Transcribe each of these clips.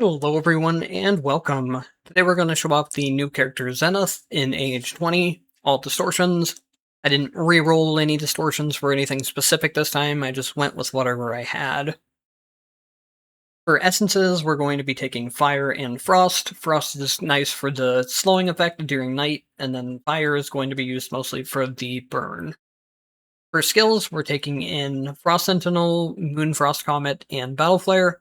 Hello everyone and welcome. Today we're going to show off the new character Xenoth in age 20, all distortions. I didn't re-roll any distortions for anything specific this time, I just went with whatever I had. For essences, we're going to be taking Fire and Frost. Frost is nice for the slowing effect during night, and then Fire is going to be used mostly for the burn. For skills, we're taking in Frost Sentinel, Moonfrost Comet, and Battle Flare.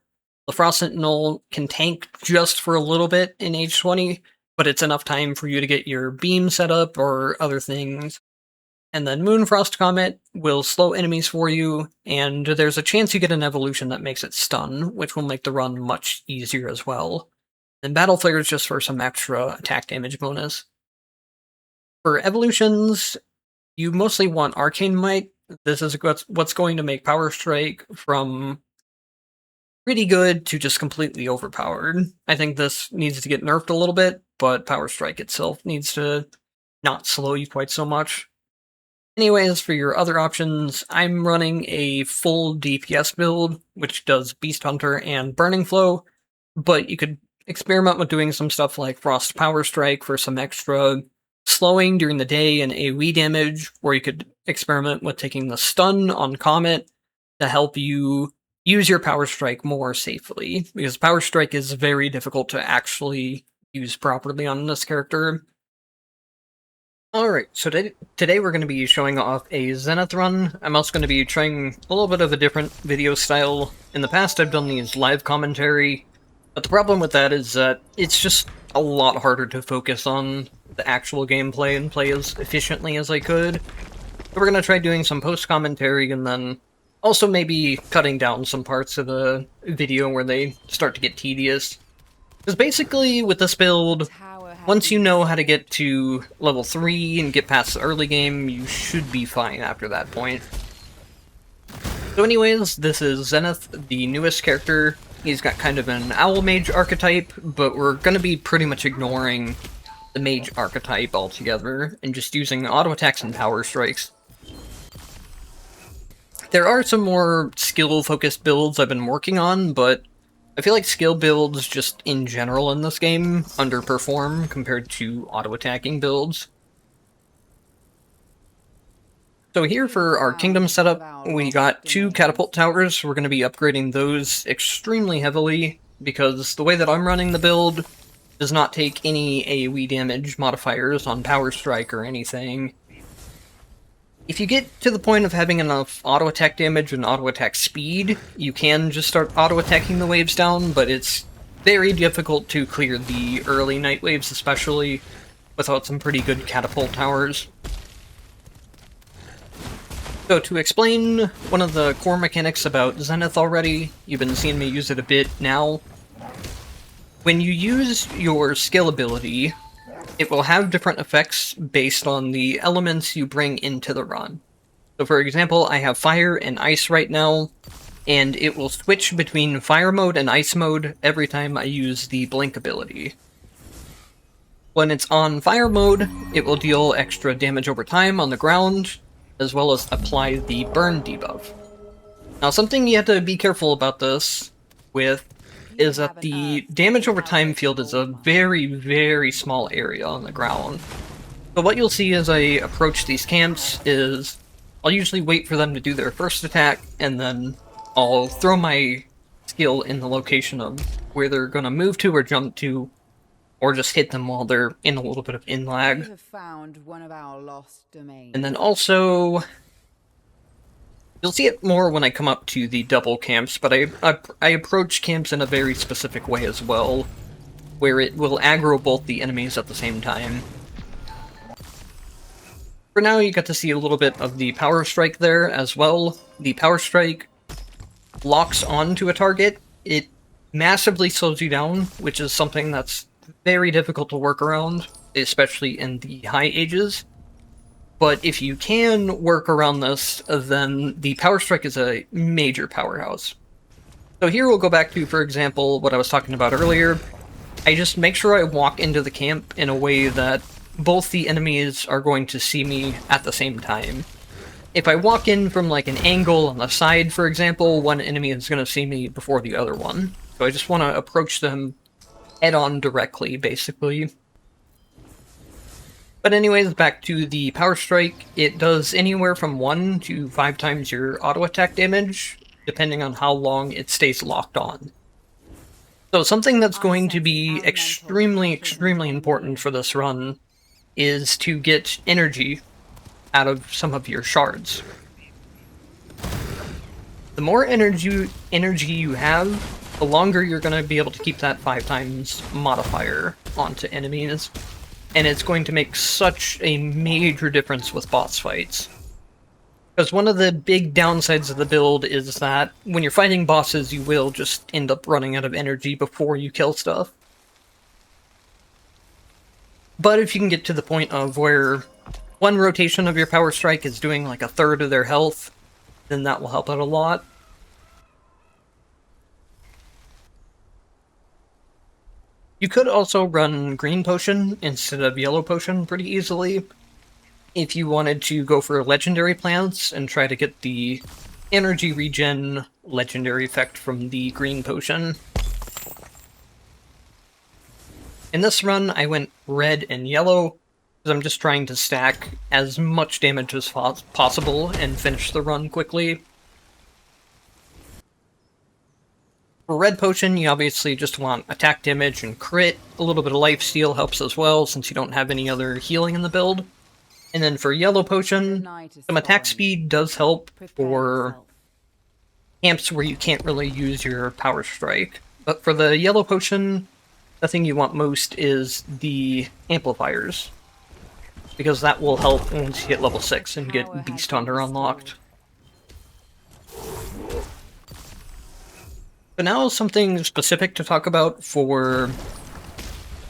The Frost Sentinel can tank just for a little bit in age 20, but it's enough time for you to get your beam set up or other things. And then Moonfrost Comet will slow enemies for you, and there's a chance you get an evolution that makes it stun, which will make the run much easier as well. And Battle Flare is just for some extra attack damage bonus. For evolutions, you mostly want Arcane Might. This is what's going to make Power Strike from pretty good to just completely overpowered. I think this needs to get nerfed a little bit, but Power Strike itself needs to not slow you quite so much. Anyways, for your other options, I'm running a full DPS build, which does Beast Hunter and Burning Flow, but you could experiment with doing some stuff like Frost Power Strike for some extra slowing during the day and AoE damage, or you could experiment with taking the stun on Comet to help you use your Power Strike more safely, because Power Strike is very difficult to actually use properly on this character. Alright, so today we're going to be showing off a Xenoth run. I'm also going to be trying a little bit of a different video style. In the past I've done these live commentary, but the problem with that is that it's just a lot harder to focus on the actual gameplay and play as efficiently as I could. So we're going to try doing some post-commentary and then also maybe cutting down some parts of the video where they start to get tedious. Because basically, with this build, once you know how to get to level 3 and get past the early game, you should be fine after that point. So anyways, this is Xenoth, the newest character. He's got kind of an Owl Mage archetype, but we're going to be pretty much ignoring the Mage archetype altogether, and just using auto attacks and power strikes. There are some more skill-focused builds I've been working on, but I feel like skill builds just in general in this game underperform compared to auto-attacking builds. So here for our kingdom setup, we got 2 catapult towers. We're going to be upgrading those extremely heavily, because the way that I'm running the build does not take any AoE damage modifiers on Power Strike or anything. If you get to the point of having enough auto-attack damage and auto-attack speed, you can just start auto-attacking the waves down, but it's very difficult to clear the early night waves, especially without some pretty good catapult towers. So to explain one of the core mechanics about Xenoth already, you've been seeing me use it a bit now. When you use your skill ability, it will have different effects based on the elements you bring into the run. So for example, I have fire and ice right now, and it will switch between fire mode and ice mode every time I use the blink ability. When it's on fire mode, it will deal extra damage over time on the ground, as well as apply the burn debuff. Now something you have to be careful about this with is that the damage over time field is a very, very small area on the ground. So what you'll see as I approach these camps is I'll usually wait for them to do their first attack, and then I'll throw my skill in the location of where they're going to move to or jump to, or just hit them while they're in a little bit of in-lag. And then also, you'll see it more when I come up to the double camps, but I approach camps in a very specific way as well, where it will aggro both the enemies at the same time. For now, you got to see a little bit of the Power Strike there as well. The Power Strike locks onto a target. It massively slows you down, which is something that's very difficult to work around, especially in the high ages. But if you can work around this, then the Power Strike is a major powerhouse. So here we'll go back to, for example, what I was talking about earlier. I just make sure I walk into the camp in a way that both the enemies are going to see me at the same time. If I walk in from like an angle on the side, for example, one enemy is going to see me before the other one. So I just want to approach them head-on directly, basically. But anyways, back to the Power Strike. It does anywhere from 1 to 5 times your auto-attack damage, depending on how long it stays locked on. So something that's going to be extremely, extremely important for this run is to get energy out of some of your shards. The more energy you have, the longer you're going to be able to keep that 5 times modifier onto enemies. And it's going to make such a major difference with boss fights. Because one of the big downsides of the build is that when you're fighting bosses, you will just end up running out of energy before you kill stuff. But if you can get to the point of where one rotation of your Power Strike is doing like a third of their health, then that will help out a lot. You could also run Green Potion instead of Yellow Potion pretty easily if you wanted to go for legendary plants and try to get the energy regen legendary effect from the Green Potion. In this run, I went red and yellow, because I'm just trying to stack as much damage as possible and finish the run quickly. For Red Potion, you obviously just want attack damage and crit. A little bit of lifesteal helps as well, since you don't have any other healing in the build. And then for Yellow Potion, some attack speed does help for camps where you can't really use your Power Strike. But for the Yellow Potion, the thing you want most is the amplifiers, because that will help once you hit level 6 and get Beast Hunter unlocked. But now something specific to talk about for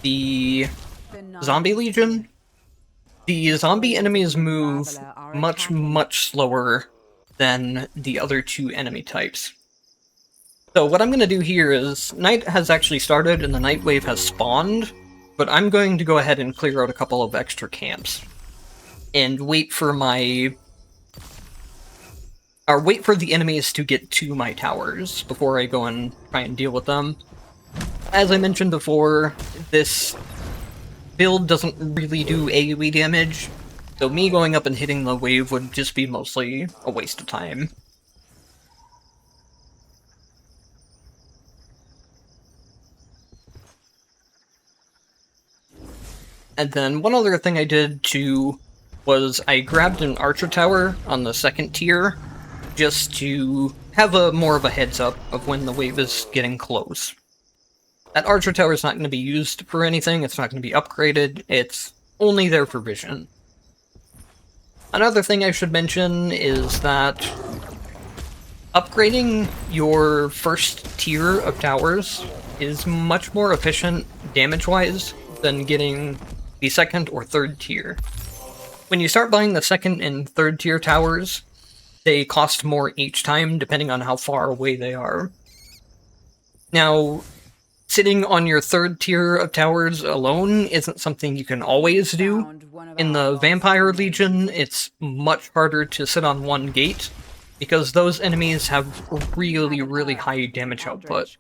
the Zombie Legion. The zombie enemies move much, much slower than the other 2 enemy types. So what I'm going to do here is, night has actually started and the night wave has spawned, but I'm going to go ahead and clear out a couple of extra camps. And wait for the enemies to get to my towers before I go and try and deal with them. As I mentioned before, this build doesn't really do AoE damage, so me going up and hitting the wave would just be mostly a waste of time. And then one other thing I did too was I grabbed an archer tower on the 2nd tier, just to have more of a heads up of when the wave is getting close. That archer tower is not going to be used for anything, it's not going to be upgraded, it's only there for vision. Another thing I should mention is that upgrading your 1st tier of towers is much more efficient damage-wise than getting the 2nd or 3rd tier. When you start buying the 2nd and 3rd tier towers, they cost more each time, depending on how far away they are. Now, sitting on your 3rd tier of towers alone isn't something you can always do. In the Vampire Legion, it's much harder to sit on one gate, because those enemies have really, really high damage output.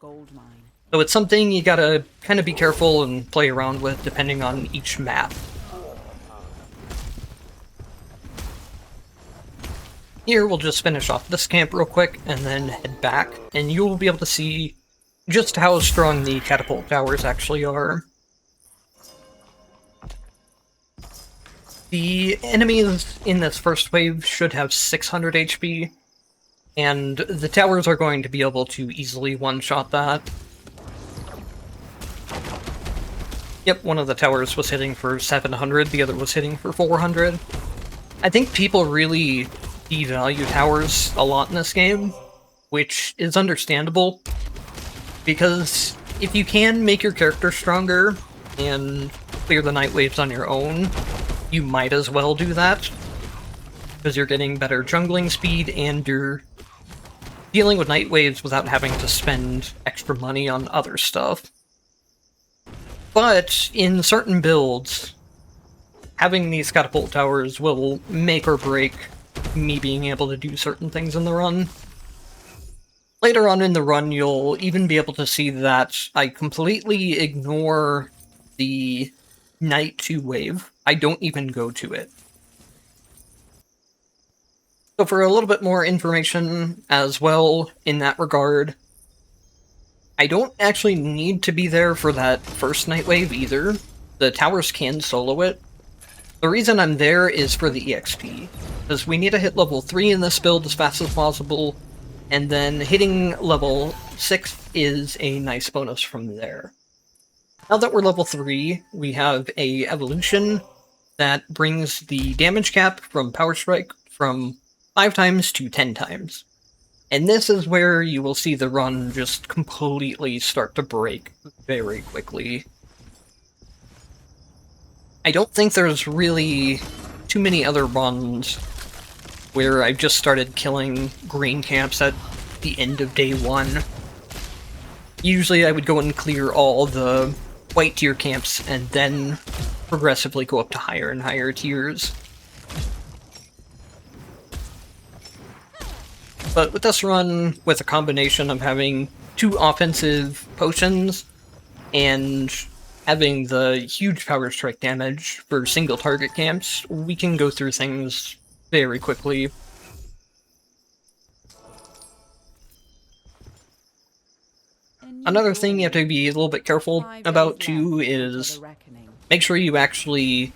So it's something you gotta kind of be careful and play around with, depending on each map. Here, we'll just finish off this camp real quick, and then head back, and you will be able to see just how strong the catapult towers actually are. The enemies in this first wave should have 600 HP, and the towers are going to be able to easily one-shot that. Yep, one of the towers was hitting for 700, the other was hitting for 400. I think people really devalue towers a lot in this game, which is understandable, because if you can make your character stronger and clear the night waves on your own, you might as well do that, because you're getting better jungling speed and you're dealing with night waves without having to spend extra money on other stuff. But in certain builds, having these catapult towers will make or break me being able to do certain things in the run. Later on in the run, you'll even be able to see that I completely ignore the Night 2 wave. I don't even go to it. So for a little bit more information as well in that regard, I don't actually need to be there for that first Night Wave either. The towers can solo it. The reason I'm there is for the EXP, because we need to hit level 3 in this build as fast as possible, and then hitting level 6 is a nice bonus from there. Now that we're level 3, we have a evolution that brings the damage cap from Power Strike from 5 times to 10 times. And this is where you will see the run just completely start to break very quickly. I don't think there's really too many other runs where I've just started killing green camps at the end of day 1. Usually I would go and clear all the white tier camps and then progressively go up to higher and higher tiers. But with this run, with a combination of having 2 offensive potions and having the huge power strike damage for single target camps, we can go through things very quickly. Another thing you have to be a little bit careful about too is make sure you actually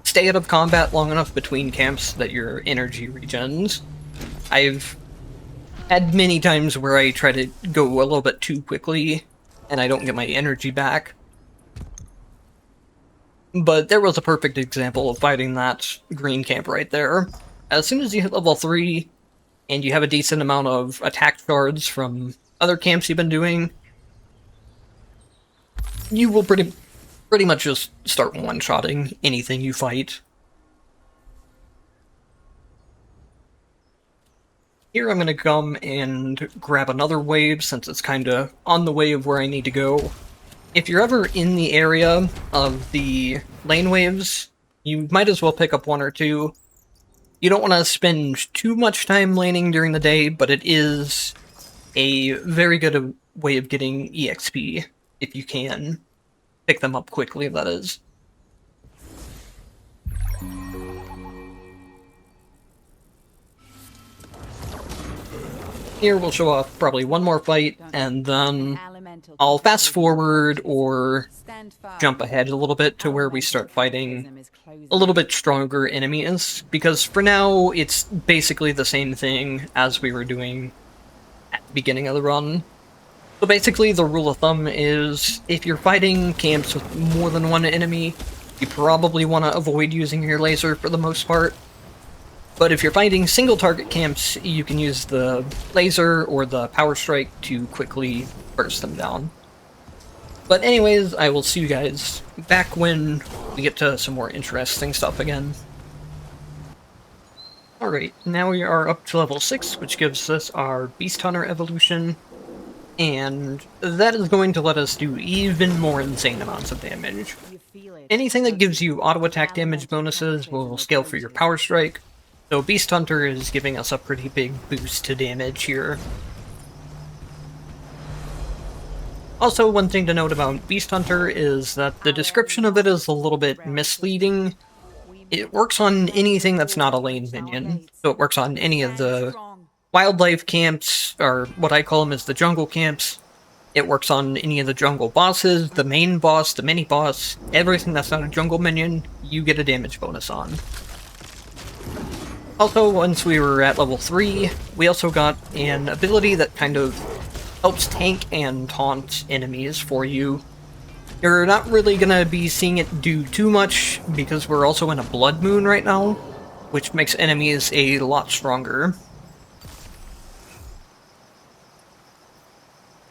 stay out of combat long enough between camps that your energy regens. I've had many times where I try to go a little bit too quickly and I don't get my energy back. But there was a perfect example of fighting that green camp right there. As soon as you hit level 3 and you have a decent amount of attack shards from other camps you've been doing, you will pretty much just start one-shotting anything you fight. Here I'm going to come and grab another wave since it's kind of on the way of where I need to go. If you're ever in the area of the lane waves, you might as well pick up 1 or 2. You don't want to spend too much time laning during the day, but it is a very good way of getting EXP, if you can. Pick them up quickly, that is. Here we'll show off probably 1 more fight, and then I'll fast forward or jump ahead a little bit to where we start fighting a little bit stronger enemies, because for now it's basically the same thing as we were doing at the beginning of the run. So basically the rule of thumb is, if you're fighting camps with more than 1 enemy, you probably want to avoid using your laser for the most part. But if you're fighting single target camps, you can use the laser or the power strike to quickly burst them down. But anyways, I will see you guys back when we get to some more interesting stuff again. Alright, now we are up to level 6, which gives us our Beast Hunter evolution. And that is going to let us do even more insane amounts of damage. Anything that gives you auto attack damage bonuses will scale for your power strike. So Beast Hunter is giving us a pretty big boost to damage here. Also, one thing to note about Beast Hunter is that the description of it is a little bit misleading. It works on anything that's not a lane minion, so it works on any of the wildlife camps, or what I call them is the jungle camps. It works on any of the jungle bosses, the main boss, the mini-boss, everything that's not a jungle minion, you get a damage bonus on. Also, once we were at level 3, we also got an ability that kind of helps tank and taunt enemies for you. You're not really gonna be seeing it do too much, because we're also in a blood moon right now, which makes enemies a lot stronger.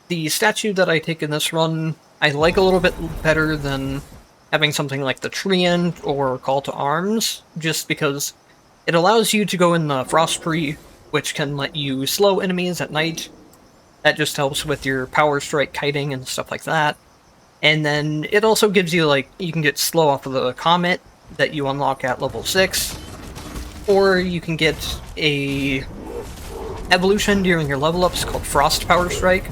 The statue that I take in this run, I like a little bit better than having something like the Treant or Call to Arms, just because it allows you to go in the Frost Tree, which can let you slow enemies at night. That just helps with your power strike kiting and stuff like that. And then it also gives you, like, you can get slow off of the Comet that you unlock at level 6. Or you can get a evolution during your level ups called Frost Power Strike.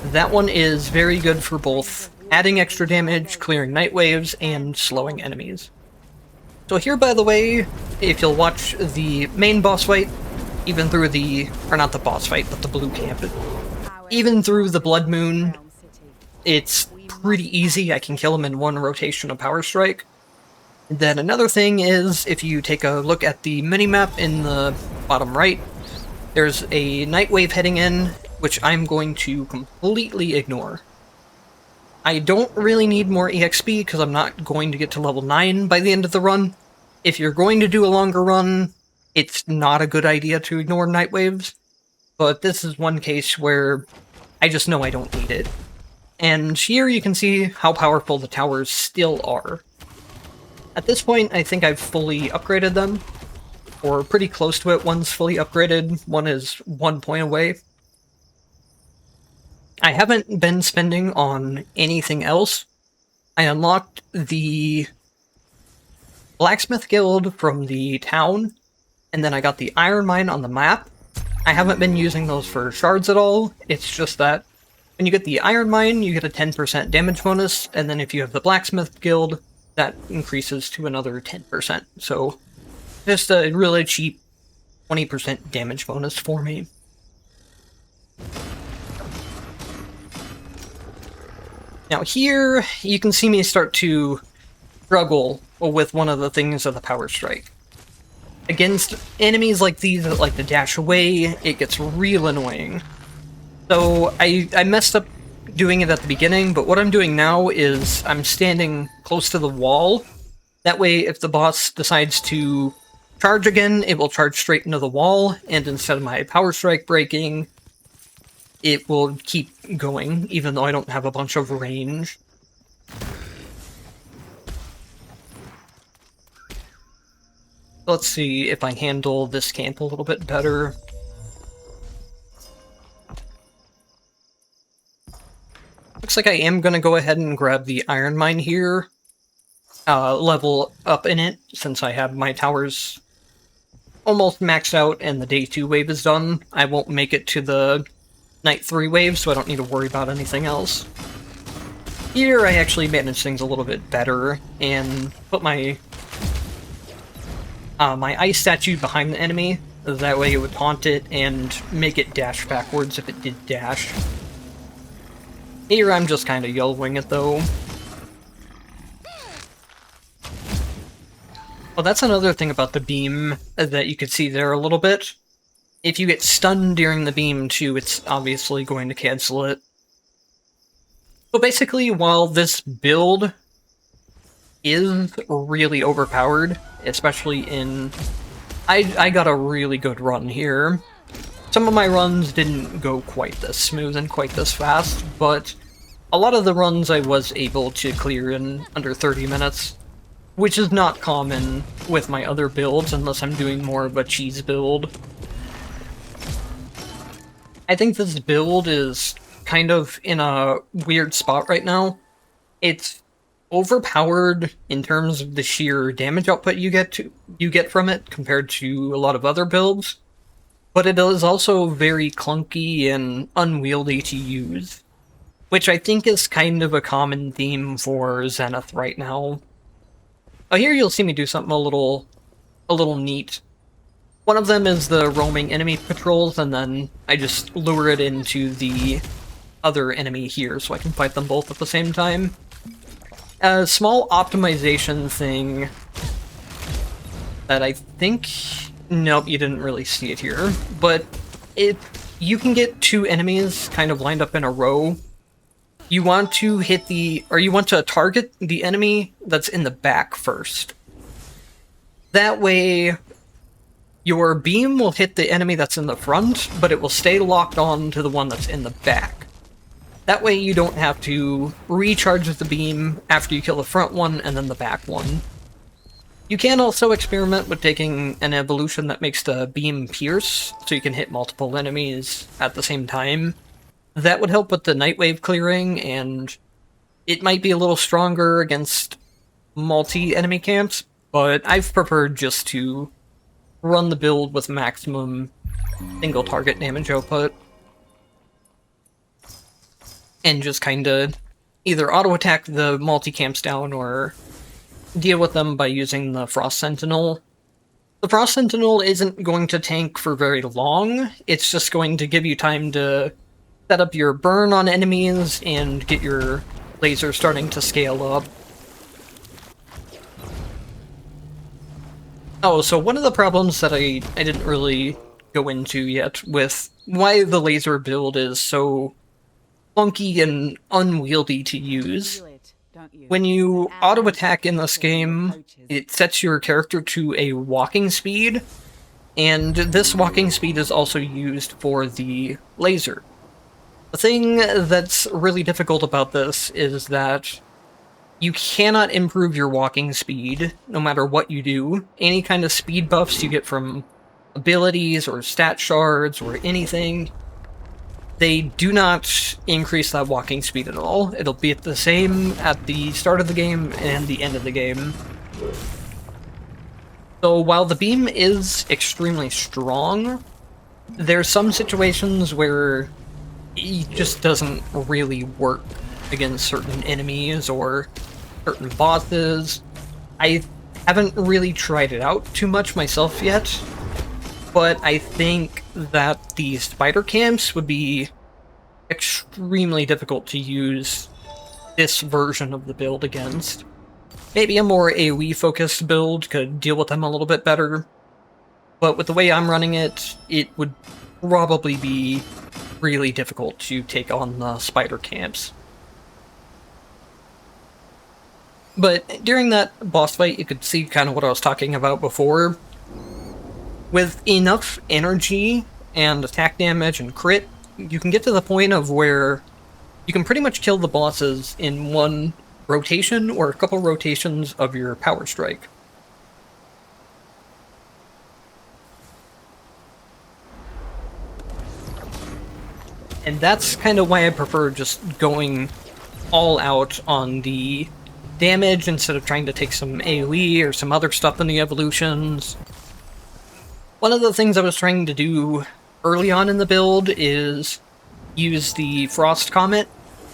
That one is very good for both adding extra damage, clearing night waves, and slowing enemies. So here, by the way, if you'll watch the main boss fight, even through the, or not the boss fight, but the blue camp, even through the Blood Moon, it's pretty easy. I can kill him in one rotation of Power Strike. And then another thing is, if you take a look at the minimap in the bottom right, there's a night wave heading in, which I'm going to completely ignore. I don't really need more EXP because I'm not going to get to level 9 by the end of the run. If you're going to do a longer run, it's not a good idea to ignore night waves, but this is one case where I just know I don't need it. And here you can see how powerful the towers still are. At this point, I think I've fully upgraded them, or pretty close to it. One's fully upgraded, one is 1 point away. I haven't been spending on anything else. I unlocked the Blacksmith Guild from the town, and then I got the Iron Mine on the map. I haven't been using those for shards at all. It's just that when you get the Iron Mine, you get a 10% damage bonus, and then if you have the Blacksmith Guild, that increases to another 10%. So just a really cheap 20% damage bonus for me. Now here, you can see me start to struggle with one of the things of the Power Strike. Against enemies like these that like to dash away, it gets real annoying. So I messed up doing it at the beginning, but what I'm doing now is I'm standing close to the wall. That way, if the boss decides to charge again, it will charge straight into the wall, and instead of my Power Strike breaking, it will keep going, even though I don't have a bunch of range. Let's see if I handle this camp a little bit better. Looks like I am going to go ahead and grab the Iron Mine here, level up in it, since I have my towers almost maxed out and the day 2 wave is done. I won't make it to the night 3 wave, so I don't need to worry about anything else. Here I actually managed things a little bit better and put my my ice statue behind the enemy. That way it would taunt it and make it dash backwards if it did dash. Here I'm just kind of YOLOing it though. Well, that's another thing about the beam that you could see there a little bit. If you get stunned during the beam too, it's obviously going to cancel it. So basically, while this build is really overpowered, especially in... I got a really good run here. Some of my runs didn't go quite this smooth and quite this fast, but a lot of the runs I was able to clear in under 30 minutes, which is not common with my other builds unless I'm doing more of a cheese build. I think this build is kind of in a weird spot right now. It's overpowered in terms of the sheer damage output you get from it compared to a lot of other builds, but it is also very clunky and unwieldy to use, which I think is kind of a common theme for Xenoth right now. Here you'll see me do something a little neat. One of them is the roaming enemy patrols, and then I just lure it into the other enemy here so I can fight them both at the same time. A small optimization thing that I think... Nope, you didn't really see it here. But if you can get 2 enemies kind of lined up in a row, you want to hit you want to target the enemy that's in the back first. That way, your beam will hit the enemy that's in the front, but it will stay locked on to the one that's in the back. That way you don't have to recharge the beam after you kill the front one and then the back one. You can also experiment with taking an evolution that makes the beam pierce, so you can hit multiple enemies at the same time. That would help with the night wave clearing, and it might be a little stronger against multi-enemy camps, but I've preferred just to run the build with maximum single target damage output. And just kinda either auto-attack the multi-camps down or deal with them by using the Frost Sentinel. The Frost Sentinel isn't going to tank for very long, it's just going to give you time to set up your burn on enemies and get your laser starting to scale up. Oh, so one of the problems that I didn't really go into yet with why the laser build is so clunky and unwieldy to use. When you auto-attack in this game, it sets your character to a walking speed, and this walking speed is also used for the laser. The thing that's really difficult about this is that you cannot improve your walking speed, no matter what you do. Any kind of speed buffs you get from abilities or stat shards or anything, they do not increase that walking speed at all. It'll be at the same at the start of the game and the end of the game. So while the beam is extremely strong, there's some situations where it just doesn't really work against certain enemies or certain bosses. I haven't really tried it out too much myself yet, but I think that the spider camps would be extremely difficult to use this version of the build against. Maybe a more AoE-focused build could deal with them a little bit better, but with the way I'm running it, it would probably be really difficult to take on the spider camps. But during that boss fight, you could see kind of what I was talking about before. With enough energy and attack damage and crit, you can get to the point of where you can pretty much kill the bosses in one rotation or a couple rotations of your power strike. And that's kind of why I prefer just going all out on the damage instead of trying to take some AoE or some other stuff in the evolutions. One of the things I was trying to do early on in the build is use the Frost Comet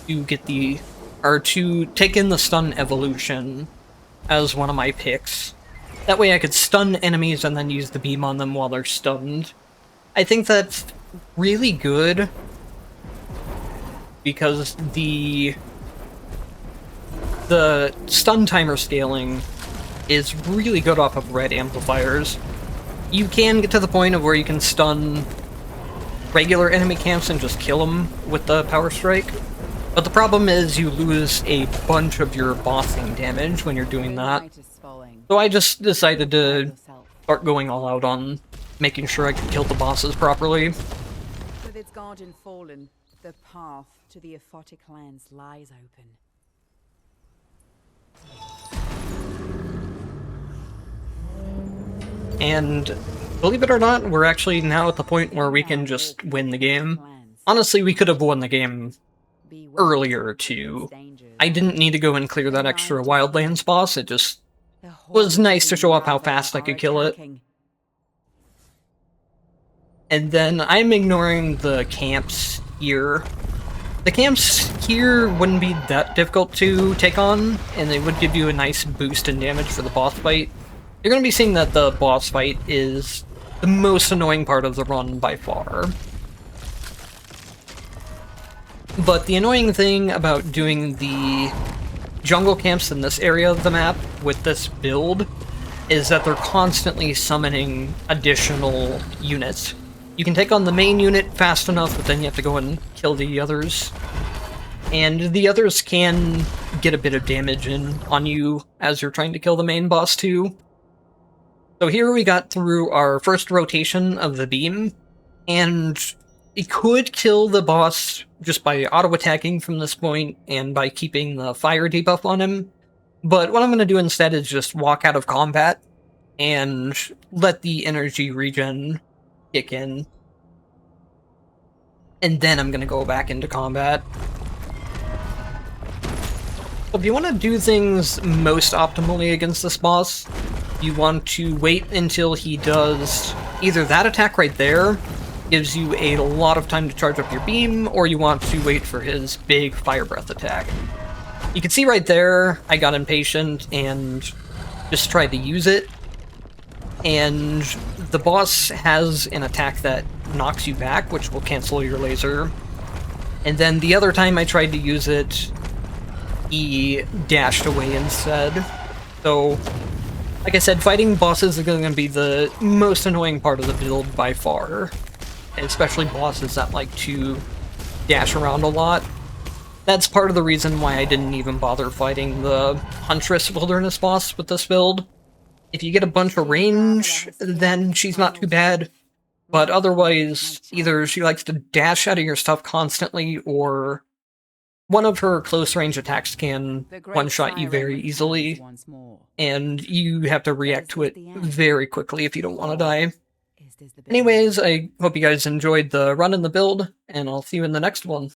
to get to take in the stun evolution as one of my picks. That way I could stun enemies and then use the beam on them while they're stunned. I think that's really good because the stun timer scaling is really good off of red amplifiers. You can get to the point of where you can stun regular enemy camps and just kill them with the power strike, but the problem is you lose a bunch of your bossing damage when you're doing that. So I just decided to start going all out on making sure I could kill the bosses properly. With its guardian fallen, the path to the Aphotic lands lies open. And believe it or not, we're actually now at the point where we can just win the game. Honestly, we could have won the game earlier too. I didn't need to go and clear that extra Wildlands boss, it just was nice to show off how fast I could kill it. And then I'm ignoring the camps here. The camps here wouldn't be that difficult to take on, and they would give you a nice boost in damage for the boss fight. You're going to be seeing that the boss fight is the most annoying part of the run by far. But the annoying thing about doing the jungle camps in this area of the map with this build is that they're constantly summoning additional units. You can take on the main unit fast enough, but then you have to go and kill the others. And the others can get a bit of damage in on you as you're trying to kill the main boss too. So here we got through our first rotation of the beam, and it could kill the boss just by auto-attacking from this point and by keeping the fire debuff on him. But what I'm going to do instead is just walk out of combat and let the energy regen kick in. And then I'm going to go back into combat. So if you want to do things most optimally against this boss, you want to wait until he does either that attack right there, gives you a lot of time to charge up your beam, or you want to wait for his big fire breath attack. You can see right there, I got impatient and just tried to use it. And the boss has an attack that knocks you back, which will cancel your laser. And then the other time I tried to use it, he dashed away instead. So, like I said, fighting bosses is going to be the most annoying part of the build by far. And especially bosses that like to dash around a lot. That's part of the reason why I didn't even bother fighting the Huntress Wilderness boss with this build. If you get a bunch of range, then she's not too bad. But otherwise, either she likes to dash out of your stuff constantly, or one of her close range attacks can one-shot you very easily, and you have to react to it very quickly if you don't want to die. Anyways, I hope you guys enjoyed the run and the build, and I'll see you in the next one.